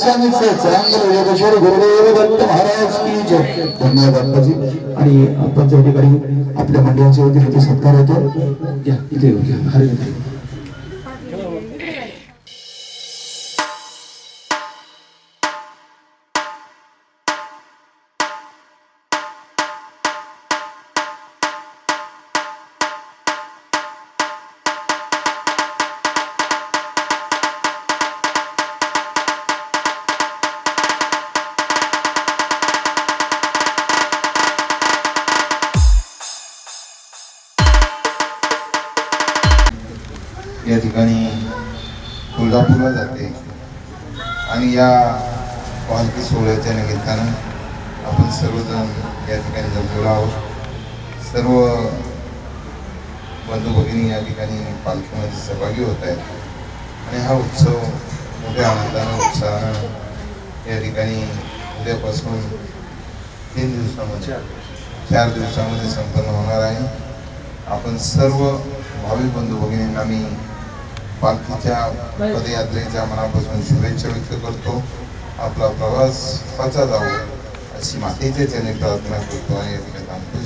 स्वामीचं चांगलं योगेश्वर गुरुदेव दत्त महाराज की जय. धन्यवाद बाप्पाजी. आणि आपण त्या ठिकाणी आपल्या मंडळाच्या वतीने सत्कार होतो. या इथे हरे या ठिकाणी तुळजापूरला जाते आणि या पालखी सोहळ्याच्या निमित्तानं आपण सर्वजण या ठिकाणी जमलेलो आहोत. सर्व बंधू भगिनी या ठिकाणी पालखीमध्ये सहभागी होत आहेत आणि हा उत्सव मोठ्या आनंदानं उत्साहानं या ठिकाणी उद्यापासून 3 दिवसामध्ये 4 दिवसामध्ये संपन्न होणार आहे. आपण सर्व भाविक बंधू भगिनींना मी पालखीच्या पदयात्रेच्या मनापासून शुभेच्छा व्यक्त करतो. आपला प्रवास वाचा जावो अशी मातेच्या चरणी प्रार्थना करतो आणि या ठिकाणी थांबतो.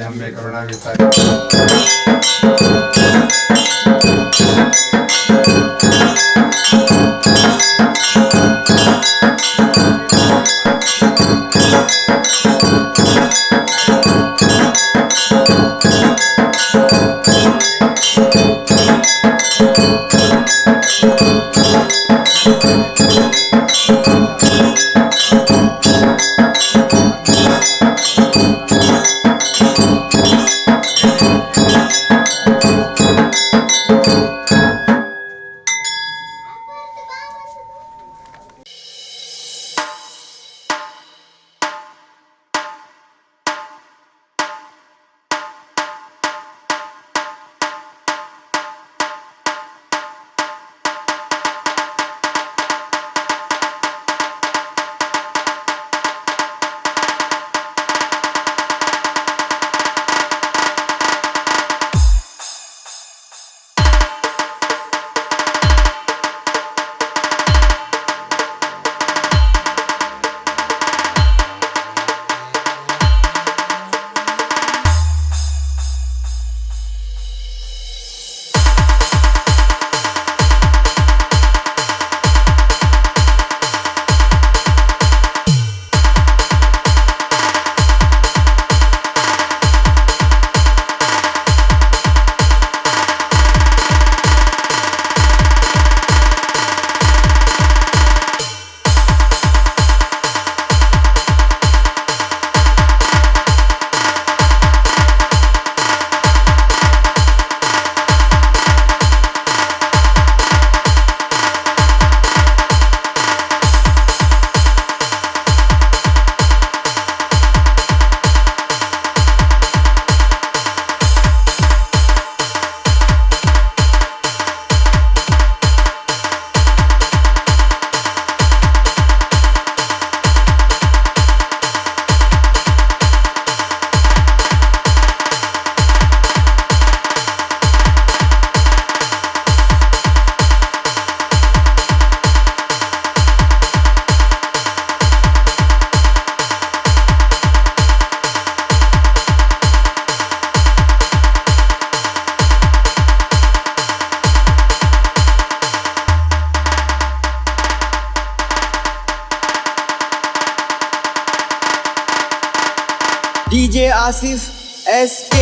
आंबे करुणा विस्तार DJ Asif SK.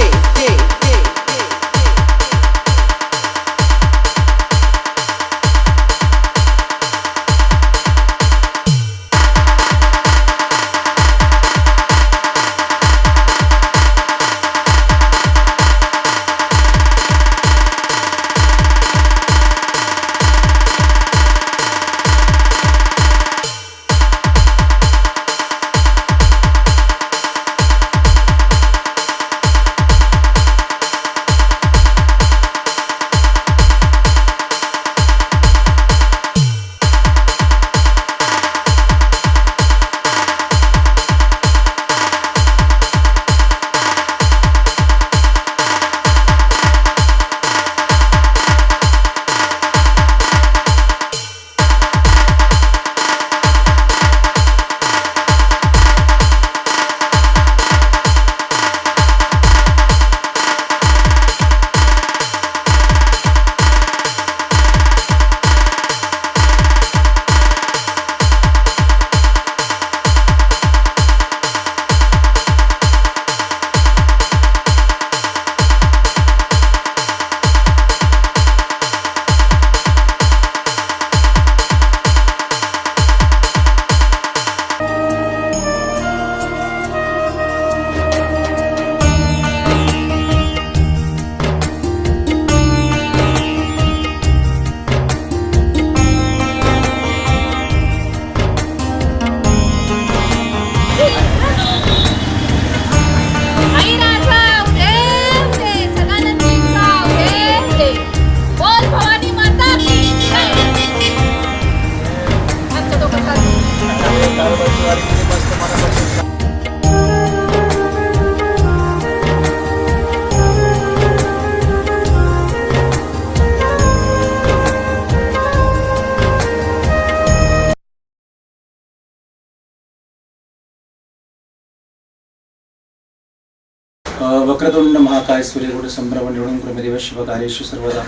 वक्रतुंड महाकाय सूर्यकोटि संभ्रम निर्गुण प्रमेदेव शिवकार्येषु सर्वदा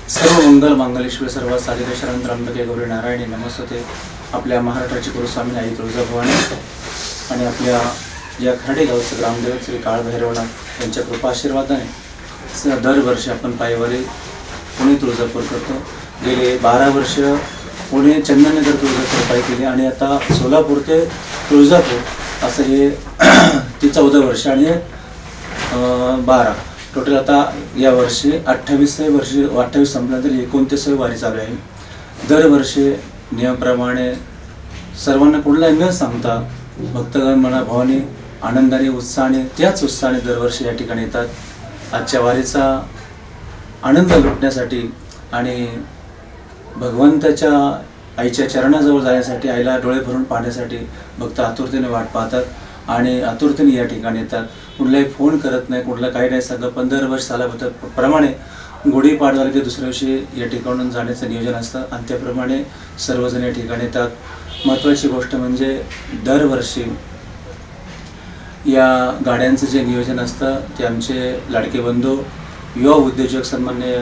सर्व मंगल मांगल्ये सर्व साधिके शरण त्र्यंबके गौरी नारायणी नमस्ते. आपल्या महाराष्ट्राची गुरुस्वामी आई तुळजाभवानी आणि आपल्या या खर्डे गावचे ग्रामदेवत श्री काळभैरवनाथ यांच्या कृपाशीर्वादाने दरवर्षी आपण पायवारी पुणे तुळजापूर करतो. गेले 12 वर्ष पुणे चंदननगर तुळजापूर पायी केली आणि आता सोलापूर ते तुळजापूर असं हे ती 14 वर्ष आणि 12 टोटल. आता या वर्षी 28 वर्षी 28 संपल्यानंतर 29 वारी चालू आहे. दरवर्षी नियमाप्रमाणे सर्वांना कुठलाही न सांगता भक्तगण मनाभावाने आनंदाने उत्साहाने त्याच उत्साहाने दरवर्षी या ठिकाणी येतात. आजच्या वारीचा आनंद लुटण्यासाठी आणि भगवंताच्या आईच्या चरणाजवळ जाण्यासाठी आईला डोळे भरून पाहण्यासाठी भक्त आतुरतेने वाट पाहतात आणि आतुरतेने या ठिकाणी येतात. कुठलाही फोन करत नाही, कुठला काही नाही सांगत. 15 वर्ष प्रमाणे गुढीपाडवा झाली की दुसऱ्या दिवशी या ठिकाणून जाण्याचं नियोजन असतं आणि त्याप्रमाणे सर्वजण या ठिकाणी येतात. महत्त्वाची गोष्ट म्हणजे दरवर्षी या गाड्यांचं जे नियोजन असतं ते आमचे लाडके बंधू युवा उद्योजक सन्माननीय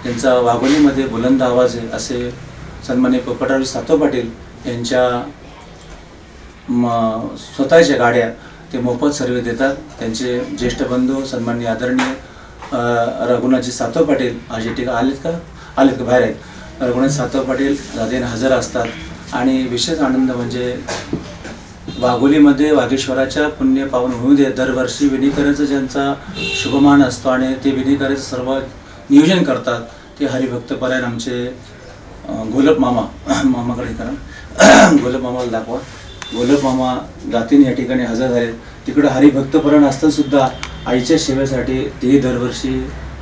त्यांचा वाघोलीमध्ये बुलंद आवाज आहे असे सन्माननीय पोपटराव सातो पाटील यांच्या स्वतःच्या गाड्या ते मोफत सर्व्हिस देतात. त्यांचे ज्येष्ठ बंधू सन्माननीय आदरणीय रघुनाथजी सातो पाटील आज ठिकाणी आलेत का बाहेर आहेत. रघुनाथ सातो पाटील दादेन हजर असतात आणि विशेष आनंद म्हणजे वाघोलीमध्ये वाघेश्वराच्या पुण्य पावन भूमीमध्ये दरवर्षी विणीकराचं ज्यांचा शुभमान असतो आणि ते विणीकराचं सर्व नियोजन करतात ते हरिभक्तपरायण आमचे गोलप मामाकडे करा गोलप मामाला दाखवा. गोलप मामा जातीने या ठिकाणी हजर झाले. तिकडं हरिभक्तपरायण असताना सुद्धा आईच्या सेवेसाठी तेही दरवर्षी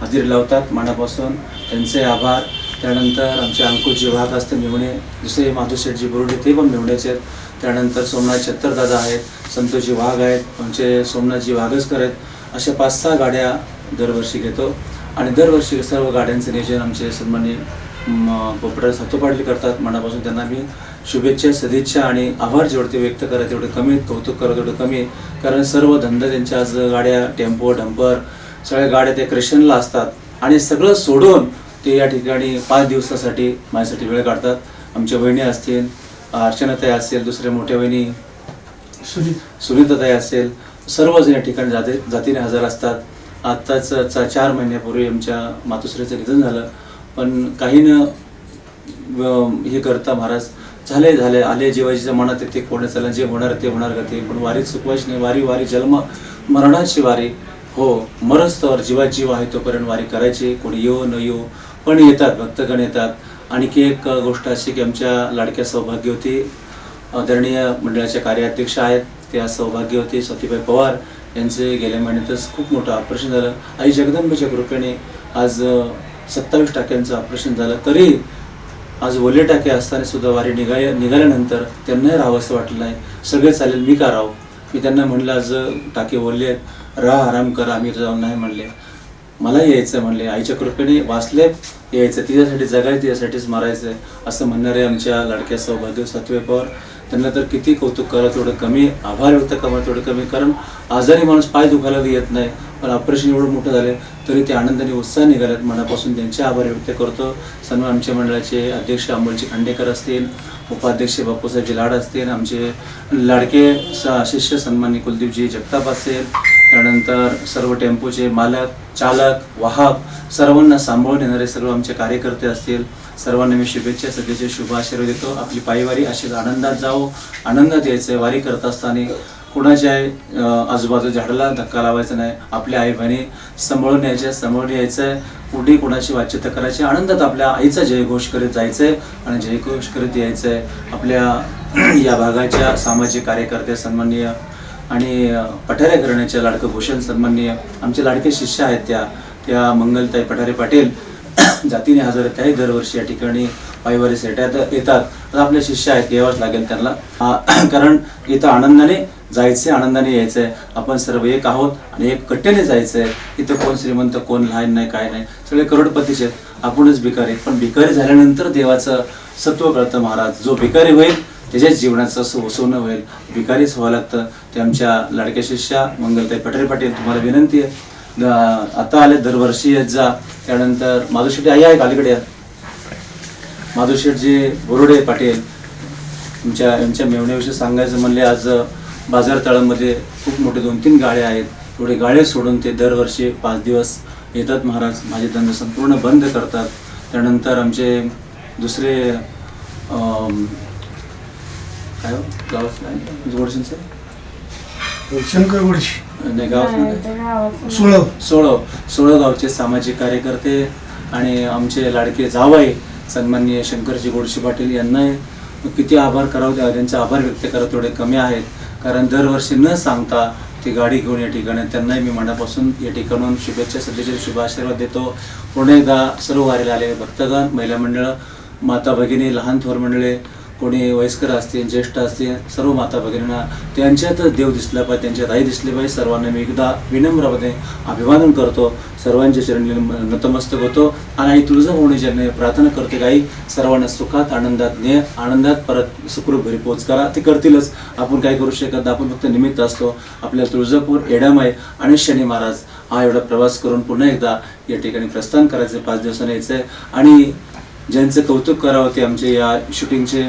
हजेरी लावतात. मनापासून त्यांचे आभार. त्यानंतर आमचे अंकुशजी वाघ असते मेहुणे, दुसरे माधुशेठजी बोरुडे ते पण मेहुण्याचे आहेत. त्यानंतर सोमनाथ छत्तरदादा आहेत, संतोषजी वाघ आहेत, आमचे सोमनाथजी वाघसकर आहेत. अशा 5-6 गाड्या दरवर्षी घेतो आणि दरवर्षी सर्व गाड्यांचं नियोजन आमचे सन्माननीय पोपटराव सातो पाटील करतात. मनापासून त्यांना मी शुभेच्छा सदिच्छा आणि आभार जेवढे व्यक्त करा तेवढे कमी, कौतुक करा तेवढं कमी. कारण सर्व धंदा त्यांच्या आज गाड्या टेम्पो डंपर सगळ्या गाड्या त्या क्रेशनला असतात आणि सगळं सोडून ते या ठिकाणी 5 दिवसासाठी माझ्यासाठी वेळ काढतात. आमच्या बहिणी असतील, अर्चनाताई असेल, दुसऱ्या मोठ्या बहिणी सुनीताताई असेल, सर्वजण या ठिकाणी जातीने हजर असतात. आत्ताच 4 महिन्यापूर्वी आमच्या मातुश्रीचं निधन झालं पण काही न हे करता महाराज झाले आले जीवाजीच्या मनात येते कोणी चाललं जे होणार ते होणार का ते पण वारी चुकवायची नाही. वारी जन्म मरणाची वारी हो मरस्तवर जीवात जीव आहे तोपर्यंत वारी करायची. कोणी येऊ न येऊ पण येतात, भक्तगण येतात. आणखी एक गोष्ट अशी की आमच्या लाडक्या सौभाग्यवती आदरणीय मंडळाच्या कार्याध्यक्ष आहेत त्या सौभाग्यवती सतीबाई पवार यांचे गेल्या महिन्यातच खूप मोठं ऑपरेशन झालं. आई जगदंबेच्या कृपेने आज 27 टाक्यांचं ऑपरेशन झालं. तरी आज ओले टाके असताना सुद्धा वारी निघाल्यानंतर त्यांनाही राहावंसं वाटलं नाही. सगळे चालेल मी का राहू. मी त्यांना म्हणलं आज टाके ओले आहेत राहा आराम करा. आम्ही जाऊन नाही म्हणले, मला यायचं म्हणले. आईच्या कृपेने वाचले यायचं, तिच्यासाठी जगायचं तिच्यासाठीच मारायचं आहे असं म्हणणारे आमच्या लाडक्या सौभाग्य सतीबाई पवार त्यांना तर किती कौतुक करा तेवढं कमी, आभार व्यक्त करा तेवढं कमी. कारण आजारी माणूस पाय दुखायला येत नाही पण ऑपरेशन एवढं मोठं झाले तरी ते आनंदाने उत्साह निघालेत. मनापासून त्यांचे आभार व्यक्त करतो. सन्मान आमच्या मंडळाचे अध्यक्ष अमोलजी खांडेकर असतील, उपाध्यक्ष बापूसाहेबजी लाड असतील, आमचे लाडके शिष्य सन्माननीय कुलदीपजी जगताप असेल, त्यानंतर सर्व टेम्पोचे मालक चालक वाहक सर्वांना सांभाळून येणारे सर्व आमचे कार्यकर्ते असतील. सर्वांना मी शुभेच्छा सध्याचे शुभ आशीर्वाद देतो. आपली पायवारी अशीच आनंदात जावो, आनंदात यायचं. वारी करत असताना कुणाच्या आजूबाजू झाडाला धक्का लावायचा नाही. आपल्या आई बहिणी सांभाळून यायच्या, सांभाळून यायचं. कुठेही कुणाची वाच्यता करायची, आनंदात आपल्या आईचा जयघोष करीत जायचंय आणि जयघोष करीत यायचंय. आपल्या या भागाच्या सामाजिक कार्यकर्ते सन्माननीय आणि पठारे घराण्याच्या लाडकं भूषण सन्माननीय आमचे लाडके शिष्य आहेत त्या मंगलताई पठारे पाटील जातीने हजर आहेत. त्याही दरवर्षी या ठिकाणी पायवारी येतात. आपले शिष्य आहेत, यावंच लागेल त्यांना. कारण इथं आनंदाने जायचंय, आनंदाने यायचंय. आपण सर्व एक आहोत आणि एक कट्टेने जायचंय. इथं कोण श्रीमंत कोण लहान नाही काय नाही, सगळे करोडपतीचे आहेत. आपणच भिकारी. पण भिकारी झाल्यानंतर देवाचं सत्व कळतं महाराज. जो भिकारी होईल त्याच्याच जीवनाचं सोनं होईल, भिकारीच व्हावं लागतं. ते आमच्या लाडक्या शिष्या मंगलताई पठारे पाटील, तुम्हाला विनंती आहे, आता आले दरवर्षी येत जा. त्यानंतर माधुशेट्टी आई आहे अलीकडे या. माधुशेठजी बोरुडे पाटील, यांच्या मेवण्याविषयी सांगायचं म्हणले, आज बाजार तळामध्ये खूप मोठे 2-3 गाड्या आहेत. थोडे गाड्या सोडून ते दरवर्षी 5 दिवस येतात महाराज, माझे धंदे संपूर्ण बंद करतात. त्यानंतर आमचे दुसरे काय गावाचं नाही गोडशींचं शंकर गोडशी नाही गाव सोळव गावचे सामाजिक कार्यकर्ते आणि आमचे लाडके जावई सन्माननीय शंकरजी गोडशी पाटील यांना किती आभार करावं, त्यांचे आभार व्यक्त करावं तेवढे कमी आहेत. कारण दरवर्षी न सांगता ती गाडी घेऊन या ठिकाणी, त्यांनाही मी मनापासून या ठिकाणून शुभेच्छा, सध्याचे शुभ आशीर्वाद देतो. पुन्हा एकदा सर्व वारीला आलेले भक्तगण, महिला मंडळ, माता भगिनी, लहान थोर मंडळे, कोणी वयस्कर असतील, ज्येष्ठ असतील, सर्व माता भगिनींना त्यांच्यातच देव दिसला पाहिजे, त्यांच्यात आई दिसली पाहिजे. सर्वांना मी एकदा विनम्रपणे अभिवादन करतो, सर्वांच्या चरणी नतमस्तक होतो आणि आई तुळजाभवानी चरणी प्रार्थना करते की आई सर्वांना सुखात आनंदात ने, आनंदात परत सुखरूप घरी पोच करा. ते करतीलच, आपण काय करू शकत, आपण फक्त निमित्त असतो. आपल्या तुळजापूर, एडामाई आणि शनी महाराज हा एवढा प्रवास करून पुन्हा एकदा या ठिकाणी प्रस्थान करायचं, 5 दिवसांनी यायचं आहे. आणि ज्यांचं कौतुक करावं ते आमचे या शूटिंगचे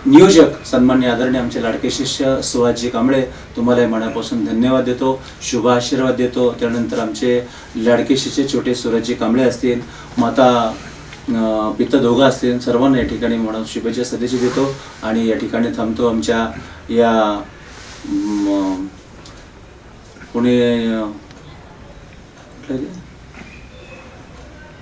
नियोजक सन्माननीय आदरणीय आमचे लाडके शिष्य सुहासजी कांबळे, तुम्हाला मनापासून धन्यवाद देतो, शुभ आशीर्वाद देतो. त्यानंतर आमचे लाडके शिष्य छोटे सूरजजी कांबळे असतील, माता पिता दोघं असतील, सर्वांना या ठिकाणी म्हणून शुभेच्छा सदेशी देतो आणि या ठिकाणी थांबतो. आमच्या या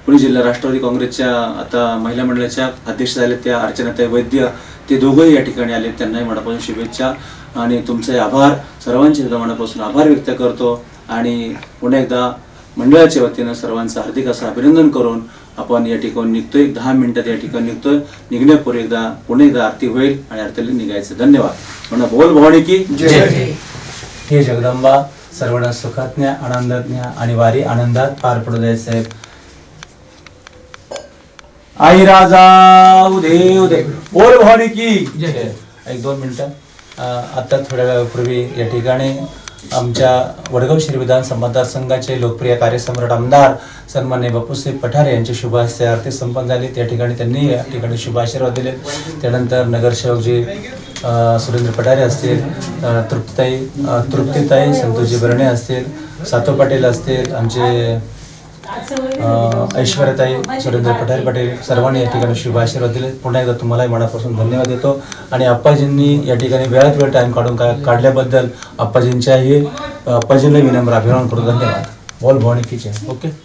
पुणे जिल्हा राष्ट्रवादी काँग्रेसच्या आता महिला मंडळाच्या अध्यक्ष झाले त्या अर्चनाताई वैद्य, ते दोघंही या ठिकाणी आले, त्यांनाही मनापासून शुभेच्छा आणि तुमचे आभार, सर्वांचे मनापासून आभार व्यक्त करतो. आणि पुन्हा एकदा मंडळाच्या वतीनं सर्वांचं हार्दिक असं अभिनंदन करून आपण या ठिकाणी निघतोय. 10 मिनिटात या ठिकाणी निघतोय. निघण्यापूर्वी पुन्हा एकदा आरती होईल आणि आरतीला निघायचं. धन्यवाद. म्हणा बोल भवानी की जय. हे जगदंबा सर्वांना सुखात न्या, आनंदात न्या आणि वारी आनंदात पार पडू द्या साहेब. आई राजा उदे उदे बोल भवानी की जय. 1-2 मिनिटं. आता थोड्या वेळापूर्वी या ठिकाणी आमच्या वडगाव श्री विधानसभा मतदारसंघाचे लोकप्रिय कार्यसम्राट आमदार सन्माननीय बापूसाहेब पठारे यांची शुभ हस्ते आरती संपन्न झाली. त्या ठिकाणी त्यांनी या ठिकाणी शुभ आशीर्वाद दिले. त्यानंतर नगरसेवक जी सुरेंद्र पठारे असतील, तृप्तीताई संतोषजी बर्णे असतील, सातो पाटील असतील, आमचे ऐश्वर्याताई सुरेंद्र पठारे पाटील, सर्वांनी या ठिकाणी शुभ आशीर्वाद दिले. पुन्हा एकदा तुम्हालाही मनापासून धन्यवाद देतो. आणि आप्पाजींनी या ठिकाणी वेळात वेळ टाइम काढून काढल्याबद्दल आप्पाजींच्याही आप्पाजींना विनम्र अभिनंदन करतो. धन्यवाद. बोल भवानी की जय. ओके.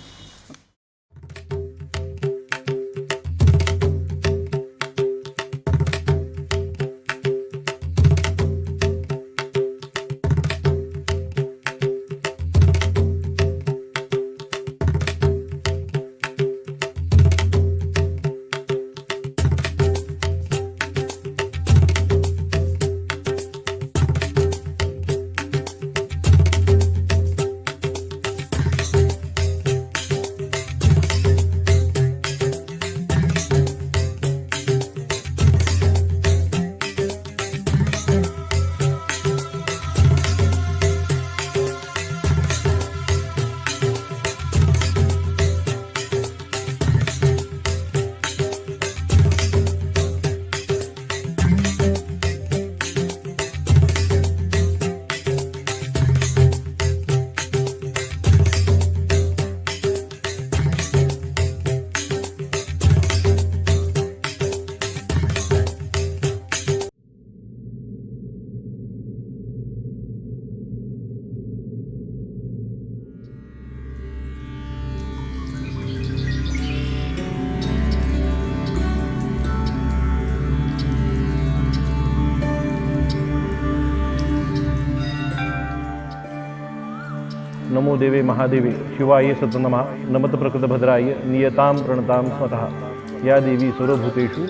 नमो देवे महादेवे शिवाय सतनमा नमत प्रकृतभद्राय नियतां प्रणतां स्वतः या देवी सर्वभूतेषु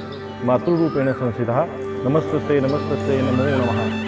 मातृरूपेण संस्थिता नमस्तस्यै नमस्तस्यै नमो नमः.